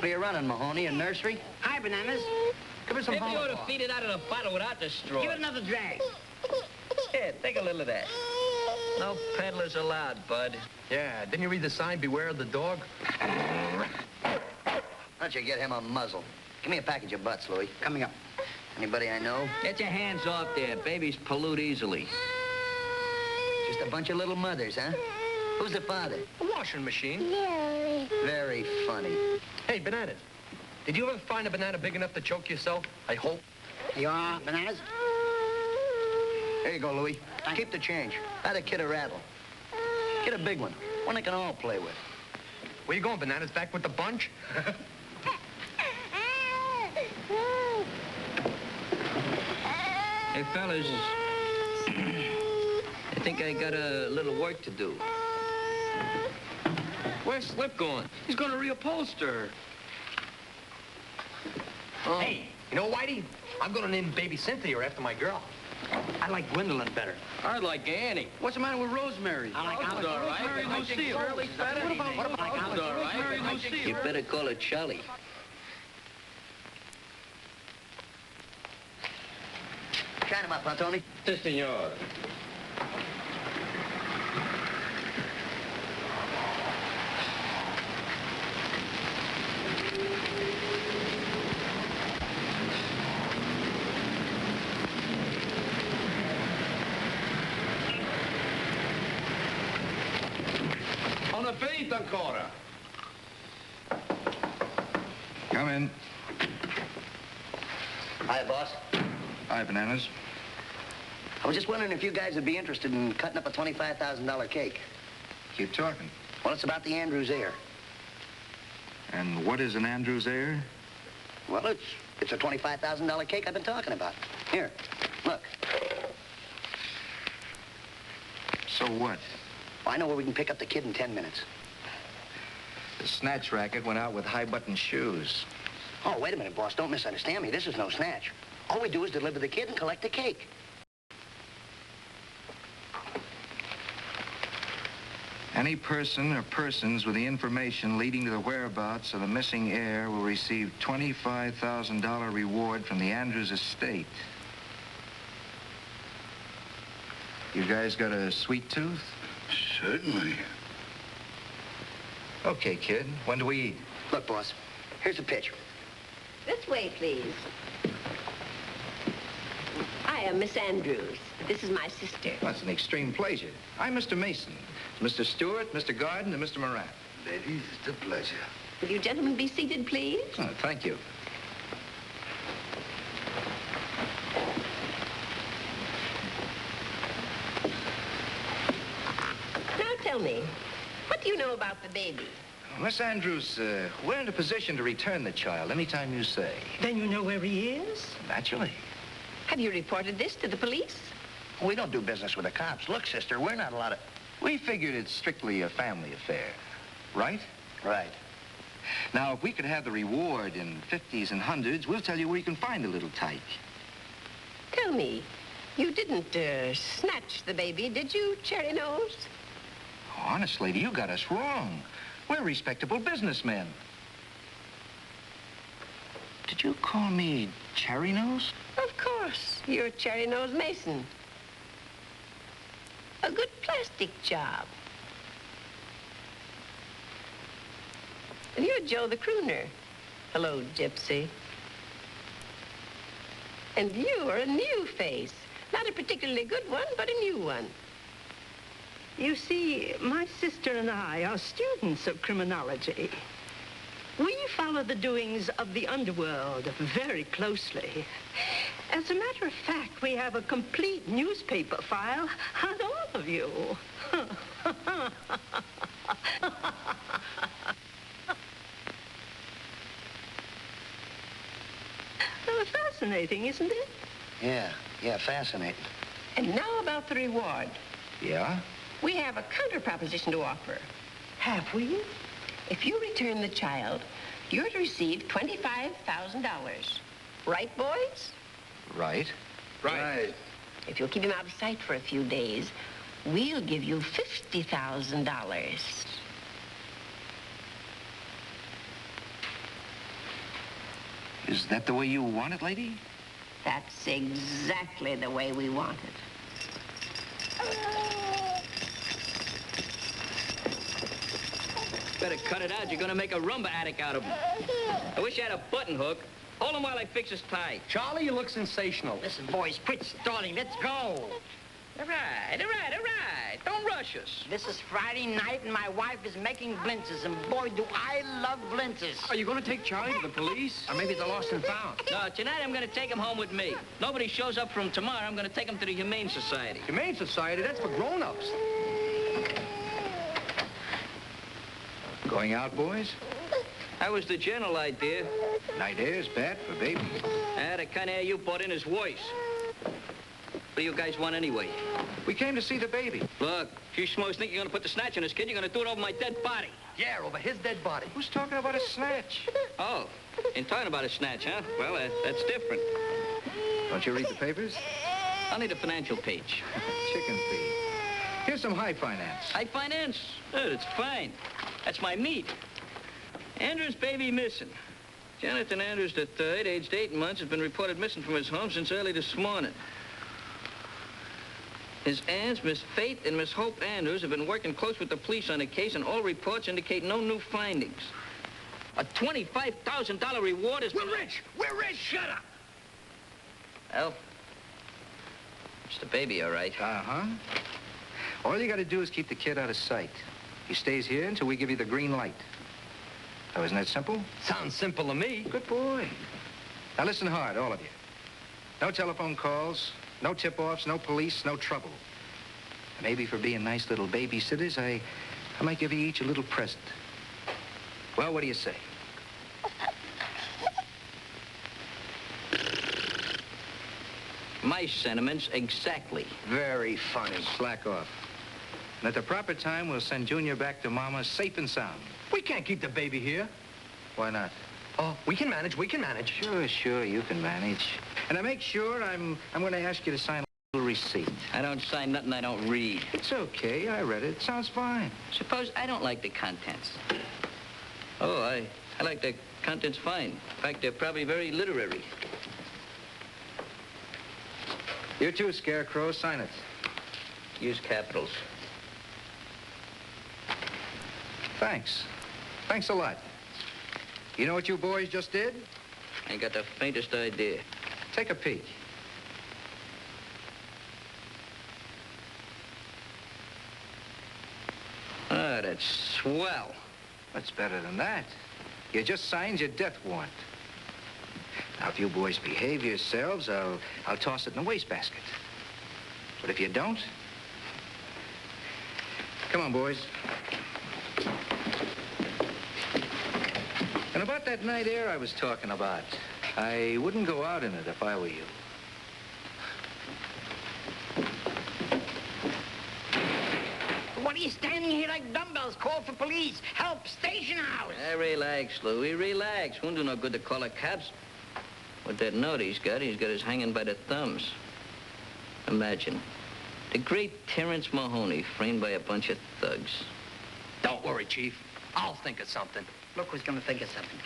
Awfully a running, Mahoney, in nursery. Hi, Bananas. Give her some Maybe you ought to volleyball. feed it out of the bottle without the straw. Give it another drag. Here, take a little of that. No peddlers allowed, bud. Yeah, didn't you read the sign, beware of the dog? Why don't you get him a muzzle? Give me a package of butts, Louie. Coming up. Anybody I know? Get your hands off there. Babies pollute easily. Just a bunch of little mothers, huh? Who's the father? A washing machine. Very funny. Hey, Bananas, did you ever find a banana big enough to choke yourself? I hope. You are, Bananas? Here you go, Louie. Keep the change. Buy the kid a rattle. Get a big one they can all play with. Where you going, Bananas? Back with the bunch? Hey, fellas. I think I got a little work to do. Where's Slip going? He's going to reupholster. Oh. Hey, you know, Whitey? I'm going to name baby Cynthia after my girl. I like Gwendolyn better. I like Annie. What's the matter with Rosemary? I like Rose's all right. Rosemary, I think Shirley's better. What about Rose's all right. You better call it Charlie. Shine him up, huh, Tony? Si, senor. Una finita ancora. Come in. Hi, boss. Hi, Bananas. I was just wondering if you guys would be interested in cutting up a $25,000 cake. Keep talking. Well, it's about the Andrews heir. And what is an Andrews heir? Well, it's a $25,000 cake I've been talking about. Here, look. So what? Well, I know where we can pick up the kid in 10 minutes. The snatch racket went out with high-button shoes. Oh, wait a minute, boss. Don't misunderstand me. This is no snatch. All we do is deliver the kid and collect the cake. Any person or persons with the information leading to the whereabouts of the missing heir will receive $25,000 reward from the Andrews estate. You guys got a sweet tooth? Certainly. Okay, kid. When do we eat? Look, boss, here's the pitch. This way, please. I am Miss Andrews. This is my sister. Well, it's an extreme pleasure. I'm Mr. Mason. Mr. Stewart, Mr. Garden, and Mr. Moran. Ladies, it's a pleasure. Will you gentlemen be seated, please? Oh, thank you. Now tell me, what do you know about the baby? Miss Andrews, we're in a position to return the child anytime you say. Then you know where he is? Naturally. Have you reported this to the police? We don't do business with the cops. Look, sister, we're not allowed to... We figured it's strictly a family affair, right? Right. Now, if we could have the reward in 50s and 100s, we'll tell you where you can find the little tyke. Tell me, you didn't snatch the baby, did you, Cherry Nose? Oh, honest, lady, you got us wrong. We're respectable businessmen. Did you call me Cherry Nose? Of course, you're Cherry Nose Mason. A good plastic job. And you're Joe the crooner. Hello, Gypsy. And you are a new face. Not a particularly good one, but a new one. You see, my sister and I are students of criminology. We follow the doings of the underworld very closely. As a matter of fact, we have a complete newspaper file on all of you. Fascinating, isn't it? Yeah, fascinating. And now about the reward. Yeah? We have a counter proposition to offer. Have we? If you return the child, you're to receive $25,000. Right, boys? Right. Right. If you'll keep him out of sight for a few days, we'll give you $50,000. Is that the way you want it, lady? That's exactly the way we want it. Better cut it out. You're gonna make a rumba addict out of him. I wish I had a button hook. Hold him while I fix his tie. Charlie, you look sensational. Listen, boys, quit stalling. Let's go. All right. Don't rush us. This is Friday night, and my wife is making blintzes, and boy, do I love blintzes. Are you going to take Charlie to the police? Or maybe the lost and found? No, tonight I'm gonna take him home with me. Nobody shows up for him tomorrow, I'm gonna take him to the Humane Society. Humane Society? That's for grown-ups. Going out, boys? That was the general idea. Night air's bad for baby. The kind of air you brought in is worse. What do you guys want anyway? We came to see the baby. Look, if you schmoes think you're gonna put the snatch on this kid, you're gonna do it over my dead body. Yeah, over his dead body. Who's talking about a snatch? Oh, ain't talking about a snatch, huh? Well, that's different. Don't you read the papers? I'll need a financial page. Chicken feed. Here's some high finance. High finance? Good, it's fine. That's my meat. Andrews' baby missing. Jonathan Andrews III, aged 8 months, has been reported missing from his home since early this morning. His aunts, Miss Faith and Miss Hope Andrews, have been working close with the police on the case, and all reports indicate no new findings. A $25,000 reward is... We're rich! We're rich! Shut up! Well, it's the baby, all right. Uh-huh. All you got to do is keep the kid out of sight. He stays here until we give you the green light. Oh, isn't that simple? Sounds simple to me. Good boy. Now listen hard, all of you. No telephone calls, no tip-offs, no police, no trouble. Maybe for being nice little babysitters, I might give you each a little present. Well, what do you say? My sentiments, exactly. Very funny. Slack off. And at the proper time, we'll send Junior back to Mama safe and sound. We can't keep the baby here. Why not? Oh, we can manage. Sure, you can manage. And to make sure, I'm going to ask you to sign a little receipt. I don't sign nothing I don't read. It's okay. I read it. It sounds fine. Suppose I don't like the contents. Oh, I like the contents fine. In fact, they're probably very literary. You too, Scarecrow. Sign it. Use capitals. Thanks. Thanks a lot. You know what you boys just did? Ain't got the faintest idea. Take a peek. Ah, that's swell. What's better than that? You just signed your death warrant. Now, if you boys behave yourselves, I'll toss it in the wastebasket. But if you don't... Come on, boys. And about that night air I was talking about, I wouldn't go out in it if I were you. What are you standing here like dumbbells? Call for police. Help, station house. Relax, Louie, relax. Won't do no good to call the cops. With that note he's got us hanging by the thumbs. Imagine. The great Terrence Mahoney framed by a bunch of thugs. Don't worry, Chief. I'll think of something. Look who's gonna think of something.